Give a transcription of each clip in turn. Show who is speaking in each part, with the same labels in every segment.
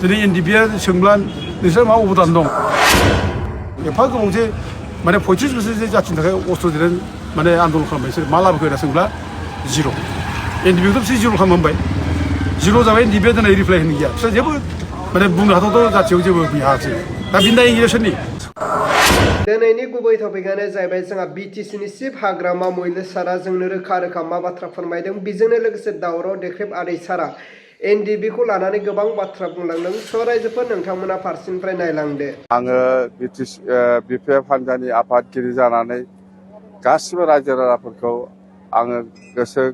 Speaker 1: दिनै एनडिपिआ सोंब्ला नोंस्रा मा अबदान दं एफा गोबावजे माने 35 बोसोरसो जाथिनि थाखाय अस्त्र दिनानै माने आन्दलन खालामबाय बिसोर मा लाबोखो होनना सोंब्ला जिर' एनडिपिखौथ' बिसोर जिर' खालामबाय जिर' जाबाय एनडिपिआ दिनै रिप्लाय होनो गैया बिसोर जेबो माने बुंनो हाथावथ' जाथियाव जेबो गैयासै दा बिनि दाय गैया सोरनि
Speaker 2: दिनैनि गुबै टपिकआनो जाहैबाय जोंहा बिटिसिनि चिफ हाग्रामा मैलो सारा जोंनो रोखा रोखा मा बाथ्रा फोरमायदों बेजोंनो लोगोसे दावराव देख्रेब आदै सारा एनडिपिखौ लानानै गोबां बाथ्रा बुंलांदों स' रायजोफोर नोंथांमोना फारसेनिफ्राय नायलांदो
Speaker 3: आङो बिपिएफ हान्जानि आफादगिरि जानानै गासिबो रायजो राजाफोरखौ आङो गोसो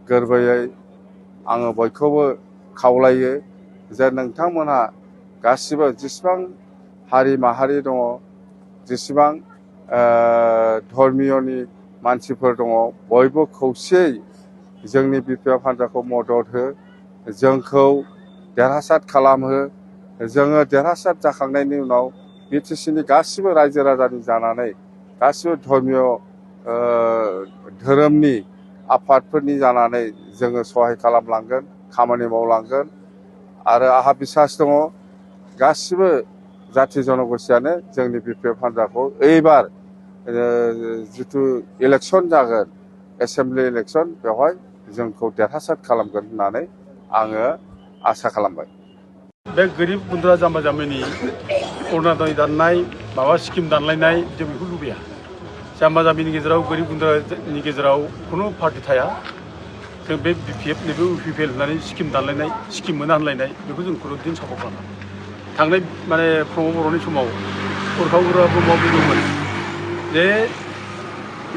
Speaker 3: गोरबोयै आङो बयखौबो खावलायो जे नोंथांमोनहा गासिबो जेसेबां हारि माहारि दङ जेसेबां धर्मियनि मानसिफोर दङ बयबो खौसेयै जोंनि बिपिएफ हान्जाखौ मदद हो जोंखौ देरहासार खालामहो जोङो देरहासार जाखांनायनि उनाव बिटिसिनि गासिबो रायजो राजानि जानानै गासिबो धर्मिय धोरोमनि आफादफोरनि जानानै जोङो सहाय खालामलांगोन खामानि मावलांगोन आरो आंहा बिसास दङ गासिबो जाथि जनगोष्ठियानो जोंनि बिपिएफ हान्जाखौ एबार जिथु इलेक्सन जागोन एसेम्बलि इलेक्सन बेवहाय जोंखौ देरहासार खालामगोन होननानै आङो आसा खालामबाय
Speaker 1: बे गोरिब गुन्द्रा जाम्बा जाम्बिनि अरुणाचल दाननाय माबा स्किम दानलायनाय जों बेखौ लुबैया जाम्बा जाम्बिनि गेजेराव गोरिब गुन्द्रानि गेजेराव खुनु पार्टि थाया जों बे बिपिएफ नैबे इउपिपिएल होननानै स्किम दानलायनाय स्किम मोना होनलायनाय बेखौ जों खुनुदिन सापर्ट खालामा थांनाय माने प्रमद बर'नि समाव उरखाव ब्रह्मआ बुंदोंमोन जे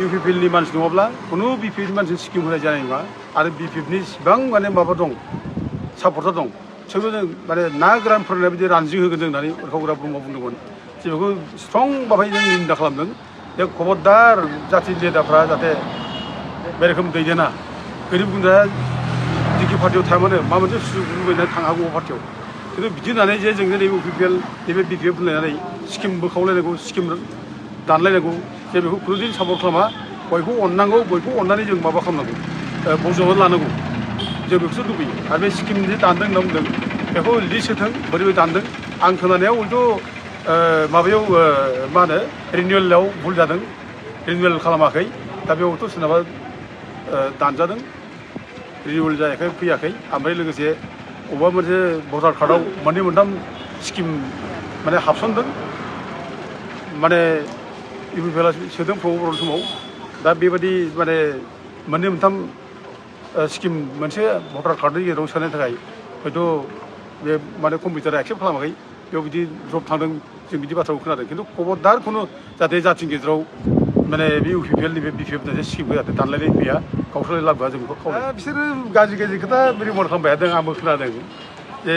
Speaker 1: इउपिपिएलनि मानसि नङाब्ला खुनु बिपिएफनि मानसि स्किम होनाय जानाय नङा आरो बिपिएफनि इसिबां माने माबा दं सापर्टार दं सोरबो जों माने ना गोरान फोराननाय बायदि रानजि होगोन जों होननानै उरखाव ब्रह्मआ बुंदोंमोन जे बेखौ स्ट्रं माबायै जों निन्दा खालामदों जे खबरदार जाथि नेताफ्रा जाहाथे बे रोखोम दैदेना गोरिब गुन्द्राया जिखि पार्टियाव थाया मानो माबा मोनसे सुजुग लुबैनानै थांनो हागौ पार्टियाव खिन्थु बिदि होननानै जे जों नैबे इउपिपिएल नैबे बिपिएफ होनलायनानै स्किम बोखावलायनांगौ स्किम दानलायनांगौ जे बेखौ खुनुदिन सापर्ट खालामा बयखौ अननांगौ बयखौ अननानै जों माबा खालामनांगौ बजबनानै लानांगौ जों बेखौसो लुबैयो आरो बे स्किम जे दानदों होनना बुंदों बेखौ लिस्ट होथों बोरै दानदों आं खोनानायाव हयथ' माबायाव मा होनो रिनिउवेलाव भुल जादों रिनिउवेल खालामाखै दा बेयावथ' सोरनाबा दानजादों रिनिउवेल जायाखै फैयाखै ओमफ्राय लोगोसे बबेबा मोनसे भटार कार्डआव मोननै मोनथाम स्किम माने हाबसनदों माने इउपिपिएलआ सोदों प्रमद बर'नि समाव दा बेबायदि माने मोननै मोनथाम स्किम मोनसे भटार कार्डनि गेजेराव सोनायनि थाखाय हयथ' बे माने कम्पिउटारा एक्सेप्ट खालामाखै बेयाव बिदि द्रप थांदों जों बिदि बाथ्राखौ खोनादों खिन्थु खबरदार खुनु जाहाथे जाथिनि गेजेराव माने बे इउपिपिएलनि बे बिपिएफ जाहाथे स्किमखौ जाहाथे दानलायनाय फैया गावस्रालाय लाबोआ जों बेखौ खावलायो बिसोरो गाज्रि गाज्रि खोथा रिपर्ट खालामबाय थादों आंबो खोनादों जे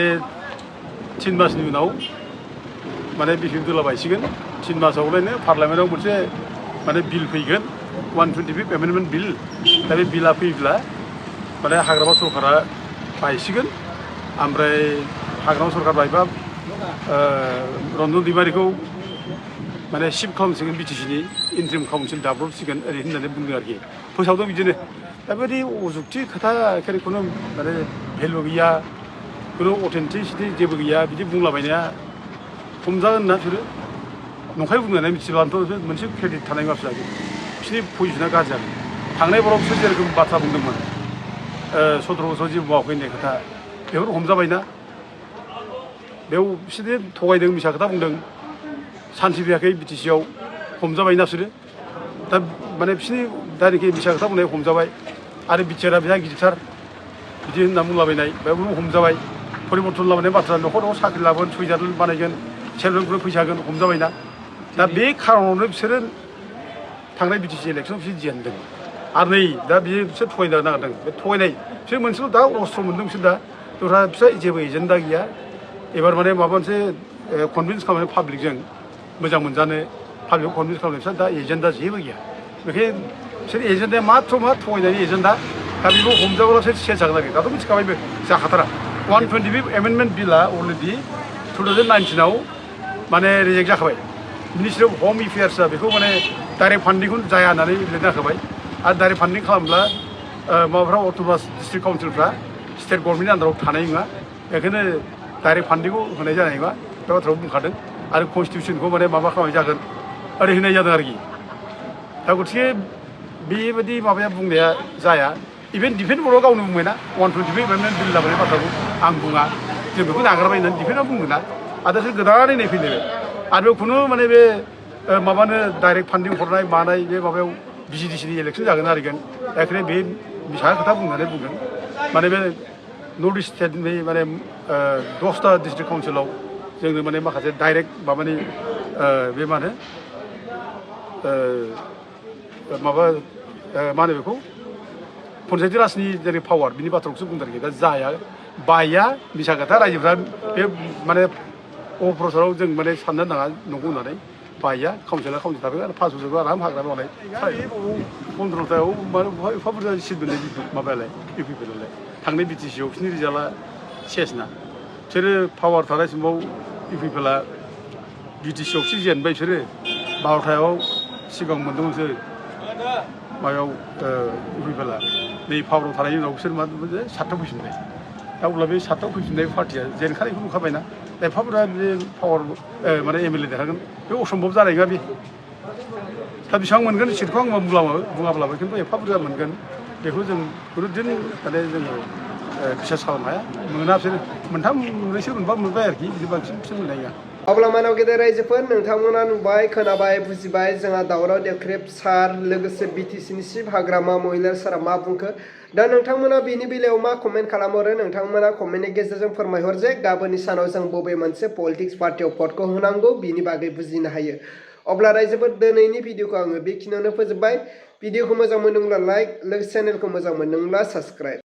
Speaker 1: 3 मासनि उनाव माने बिपिएफ दोला बायसिगोन 3 मासावलायनो पार्लामेन्टआव मोनसे माने बिल फैगोन 125 एमेन्डमेन्ट बिल दा बे बिला फैब्ला माने हाग्रामा सरकारा बायसिगोन ओमफ्राय हाग्रामा सरकार बायबा रन्जन दैमारिखौ माने शिफ्ट खालामसिगोन बिटिसिनि इन्ट्रिम काउन्सिल दाब्रबसिगोन ओरै होननानै बुंदों आरोखि फोसावदों बिदिनो दा बेबायदि अजुक्ति खोथा एखेबारे खुनु माने भेलु गैया खुनु अथेन्टिसिटि जेबो गैया बिदि बुंलाबायनाया हमजागोन ना बिसोरो नंखाय बुंनानै मिथिब्लानोथ' मोनसे क्रेडिट थानाय मानसि जागोन बिसोरनि पजिसना गाज्रि जागोन थांनाय बाराव बिसोर जेरोखोम बाथ्रा बुंदोंमोन 17 बोसोराव जेबो मावाखै होननाय खोथा बेफोर हमजाबायना बेयाव बिसोरनो थगायदों मिसा खोथा बुंदों सान्थि फैयाखै बिटिसिआव हमजाबायना बिसोरो दा माने बिसोरनि दानिखि मिसा खोथा बुंनाय हमजाबाय आरो बिटिआरआ बेहा गिदिरथार बिदि होनना बुंलाबायनाय बेयावबो हमजाबाय परिबर्तन लाबोनाय बाथ्रा न'खराव साख्रि लाबोगोन सुइजार बानायगोन सेल्फ हेल्प ग्रुप फैसा होगोन हमजाबायना दा बे खारनावनो बिसोरो थांनाय बिटिसि इलेक्सनाव बिसोर जेनदों आरो नै दा बिसोर थगायनो नागिरदों बे थगायनाय बिसोर मोनसेल' दा अस्त्र मोनदों बिसोर दा दस्रा बिसोर जेबो एजेन्डा गैया एबार माने माबा मोनसे कनभिन्स खालामनाय पाब्लिकजों मोजां मोनजानो पाब्लिकखौ कनभिन्स खालामनाय बिसोर दा एजेन्डा जेबो गैया बेखायनो बिसोर एजेन्डाया माथ्र' मा थगायनायनि एजेन्डा दा बेखौ हमजाब्लासो चेन्ज जागोन आरोखि दाथ' मिथिखाबायबो जाखाथारा 125 एमेन्डमेन्ट बिला अलरेडि 2019आव माने रिजेक्ट जाखाबाय मिनिस्ट्रि अफ हम एफेयार्सआ बेखौ माने डाइरेक्ट फान्डिंखौ जाया होननानै लिरना होखाबाय आरो डाइरेक्ट फान्डिं खालामब्ला माबाफ्रा अट'नमास डिस्ट्रिक्ट काउन्सिलफ्रा स्टेट गभर्नमेन्टनि आन्दाराव थानाय नङा बेखायनो डाइरेक्ट फान्डिंखौ होनाय जानाय नङा बे बाथ्राखौ बुंखादों आरो कनस्टिटिउसनखौ माने माबा खालामनाय जागोन ओरै होनाय जादों आरोखि दा गतिके बेबायदि माबाया बुंनाया जाया इभेन डिफेन्स बर्डआ गावनो बुंबायना 125 एमेन्डमेन्ट बिल लाबोनाय बाथ्राखौ आं बुङा जों बेखौ नागारबाय होननानै डिफेन्सआ बुंदों ना आरो गोदानै नै फैलायबाय आरो बेयाव खुनु माने बे माबानो डाइरेक्ट फान्डिं हरनाय मानाय बे माबायाव बिजिडिसिनि इलेक्सन जागोन आरिगोन एखायनो बे बिसा खोथा बुंनानै बुंदों माने बे नर्थ इस्ट स्टेटनि माने 10टा डिस्ट्रिक्ट काउन्सिलाव जोंनो माने माखासे डाइरेक्ट माबानि बे मा होनो माबा मा होनो बेखौ पन्सायती राजनि जेरै पावार बिनि बाथ्राखौसो बुंदों आरोखि दा जाया बाया मिसा खोथा रायजोफ्रा बे माने अप्रचाराव जों माने साननो नाङा नंगौ होननानै बाया काउन्सिलर थाबाय आरो 5 बोसोरबो आराम हाग्रा मावनाय 15थायाव माने एफा बुरजा सिट मोननाय माबायालाय इउपिपिएलाय थांनाय बिटिसिआव बिसोरनि रिजाल्टआ सेसना बिसोरो पावार थानाय समाव इउपिपिएला बिटिसिआवसो जेनबाय बिसोरो 12थायाव सिगां मोनदोंमोनसो माबायाव इउपिपिएला नै पावाराव थानायनि उनाव बिसोर मा 7थायाव फैफिनबाय दा अब्ला बे 7थायाव फैफिननाय पार्टिया जेनखानायखौ नुखाबायना दा एफा बुरजा बे पावार माने एमएलए देरहागोन बे असम्भब जानाय नङा बे दा बेसेबां मोनगोन सिटखौ आं बुङाब्लाबो खिन्थु एफा बुरजा मोनगोन बेखौ जों खुनुदिन माने जोङो बिसास खालामनो हाया मोना बिसोर मोनथाम मोनब्रैसो मोनबा मोनबाय आरोखि बिदि बांसिन बिसोर मोननाय नङा
Speaker 2: अब्ला मानाव गेदेर रायजोफोर नोंथांमोना नुबाय खोनाबाय बुजिबाय जोंहा दावराव देख्रेब सार लोगोसे बिटिसिनि चिफ हाग्रामा महिलार सारा मा बुंखो दा नोंथांमोना बेनि बेलायाव मा कमेन्ट खालामहरो नोंथांमोना कमेन्टनि गेजेरजों फोरमायहर जे गाबोननि सानाव जों बबे मोनसे पलिटिक्स पार्टियाव भटखौ होनांगौ बिनि बागै बुजिनो हायो अब्ला रायजोफोर दिनैनि भिडिअखौ आङो बेखिनियावनो फोजोबबाय भिडिअखौ मोजां मोनदोंब्ला लाइक लोगोसे चेनेलखौ मोजां मोनदोंब्ला साबस्क्राइब